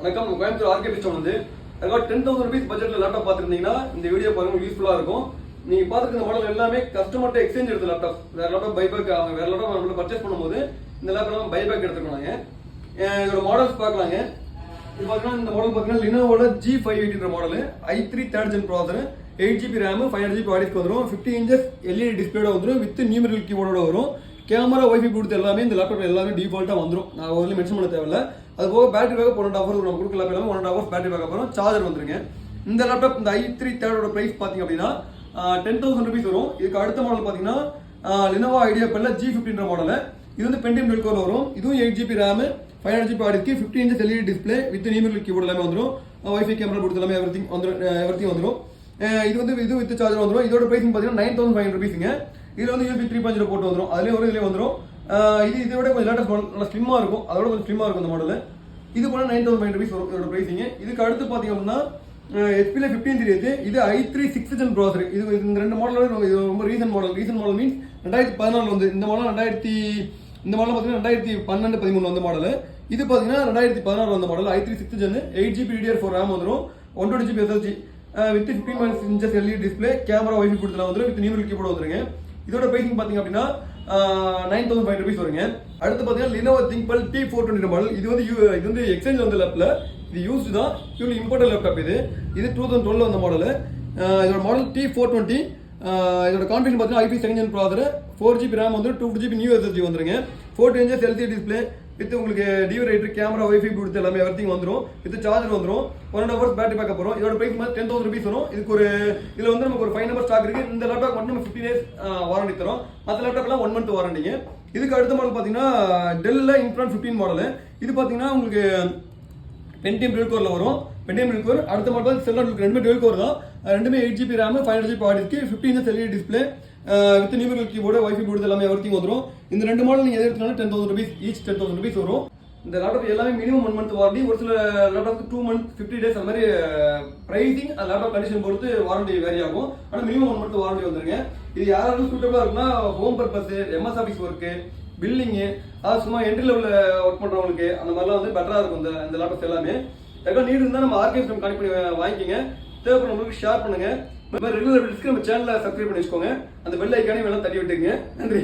வணக்கம், கோயம்புத்தூர் ஆர்கே பிஸ்டம் வந்து அதுக்காக 10,000 rupees பட்ஜெட்ல லேப்டாப் பார்த்துருந்தீங்கன்னா இந்த வீடியோ பாருங்க, யூஸ்ஃபுல்லா இருக்கும். நீங்க பார்த்துருக்க மாடல் எல்லாமே கஸ்டமர்ட்ட எக்ஸ்சேஞ்ச் எடுத்த லேப்டாப். வேற லேப்டாப் பைபேக், அவங்க வேற லேப்டாப் நம்மள பர்ச்சேஸ் பண்ணும்போது இந்த லேப்டாப் பைபேக் எடுத்துக்கோங்க. இதோட மாடல்ஸ் பார்க்கலாங்க. இது பார்த்தீங்கன்னா இந்த மாடல் பார்த்தீங்கன்னா லினோவோட G580 model, i3 3rd gen ப்ராசர், 8GB RAM, 500GB hard disk வந்துடும், 50 inches LED டிஸ்பிளேட வந்துடும், வித் நியூமரல் கீபோர்டோட வரும். கேமரா வைஃபை கொடுத்து எல்லாமே இந்த லேப்டாப் எல்லாமே டிஃபால்ட்டாக வந்துடும். நான் ஒரு மென்ஷன் பண்ண தேவையில்ல. அது போக பேட்டரி பேக்கப் 1.5 hours நம்ம கொடுக்க லேப்டாப் 1.5 hours பேட்டரி பேக்கப் வரும். சார்ஜர் வந்துருங்க. இந்த லேப்டாப் இந்த i3 3rd பிரைஸ் பார்த்தீங்க அப்படின்னா 10,000 rupees வரும். இதுக்கு அடுத்த மாடல் பார்த்தீங்கன்னா லினோவா ஐடியாபெல்ல G15 மாடல். இது வந்து பென்டியம் dual core வரும். இதுவும் 8GB RAM, 500GB hard disk, 50 inches LED display with numeral keyboard எல்லாமே வந்துடும். வைஃபை கேமரா கொடுத்து எல்லாமே எவ்ரிதிங் வந்துடும். இது வந்து இது வித் சார்ஜர் வந்துடும். இதோட பிரைசிங் பார்த்தீங்கன்னா 9,500 rupeesங்க. இதுல வந்து USB 3.0 போட்டு வந்துடும். அதுலேயும் ஒரு இதுலேயே வந்துடும். இதை விட கொஞ்சம் லேட்டஸ்ட் மாடல், நல்லா ஸ்லிம்மா இருக்கும். அதோட கொஞ்சம் ஸ்லிம்மா இருக்கும் இந்த மாடல். இது போல 9,500 rupees வரும் இதோட பிரைசிங். இதுக்கு அடுத்து பார்த்தீங்க அப்படின்னா HP 15 series, இது i3 6th gen ப்ராசர். இது இந்த ரெண்டு மாடலோட இது ரொம்ப recent model. Recent model means 2014 வந்து இந்த மாடல் இந்த மாடல் பார்த்தீங்கன்னா 2012-13 வந்த மாடல். இது பார்த்தீங்கன்னா 2016 வந்த model. i3 6th gen, 8GB DDR4 RAM வந்துடும், 120GB SSD with 15 inches LED display, camera wifi கொடுத்துலாம் வந்துடும், வித் நியூமரல் கீபோர்டு வந்துருங்க. இதோட பிரைசிங் பார்த்தீங்க அப்படின்னா 9,500 rupees வருங்க. அடுத்து பார்த்தீங்கன்னா Lenovo ThinkPad T420 மாடல். இது வந்து எக்ஸ்சேஞ்ச் வந்த லேப்ல, இது யூஸ்டு தான், பியூர்லி இம்போர்ட்டட் லேப்டாப். இது 2012 வந்த மாடல். இதோட மாடல் T420. இதோட கான்ஃபிகரேஷன் பார்த்தீங்கன்னா i5 2nd gen ப்ராசர், 4GB RAM வந்து 2GB நியூ SSD வந்துருங்க, 40 inches LCD டிஸ்பிளே வித் உங்களுக்கு டிவி ரைட்டர், கேமரா, வைஃபை கொடுத்து எல்லாமே எவ்ரிதிங் வந்துடும், வித் சார்ஜர் வந்துடும், 1.5 hours பேட்டரி பேக்கப் வரும். இதோட பிரைஸ் மாதிரி 10,000 rupees வரும். இதுல வந்து நமக்கு ஒரு 5 numbers ஸ்டாக் இருக்கு. இந்த லேப்டாப் மட்டும் நம்ம 15 days வாரண்டி தரோம். மற்ற லேப்டாப்லாம் 1 month வாரண்டிங்க. இதுக்கு அடுத்த மாடல் பார்த்தீங்கன்னா டெல்ல Inferno 15 மாடல். இது பார்த்தீங்கன்னா உங்களுக்கு பென்டியம் dual coreல வரும். Pentium dual core. அடுத்த மாடல் செல்லான் ரெண்டுமே dual core தான். ரெண்டுமே 8GB RAM, 500GB hard disk, 15 inch LED display with numeral keyboard, wifi கொடுத்து எல்லாமே எவ்ரிதிங் வந்துடும். இந்த ரெண்டு மாடல் நீங்க எது எடுத்தாலும் 10,000 rupees, ஈச் 10,000 rupees வரும். இந்த லேப்டாப் எல்லாமே மினிமம் 1 month வாரண்டி. ஒரு சில லேப்டாப்க்கு 2 months, 50 days அந்த மாதிரி பிரைசிங் லேப்டாப் கண்டிஷன் பொறுத்து வாரண்டி வேரி ஆகும். ஆனால் மினிமம் 1 month வாரண்டி வந்துருங்க. இது யாராலும் சூட்டபிளா இருக்குன்னா home purpose, MS office work, billing, அது சும்மா என்ட்ரி லெவலில் ஒர்க் பண்ணுறவங்களுக்கு அந்த மாதிரிலாம் வந்து பெட்டராக இருக்கும் இந்த லேப்டாப்ஸ் எல்லாமே. யாருக்கும் நீட் இருந்தால் நம்ம ஆர்கே பிஸ்டம் கனெக்ட் பண்ணி வாங்கிக்கோங்க. தேவைப்படுறவங்களுக்கு ஷேர் பண்ணுங்க. ரெகுலர் நம்ம சேனலை சப்ஸ்கிரைப் பண்ணி வச்சுக்கோங்க. அந்த பெல் ஐக்கானே வேணா தட்டி விட்டுங்க. நன்றி.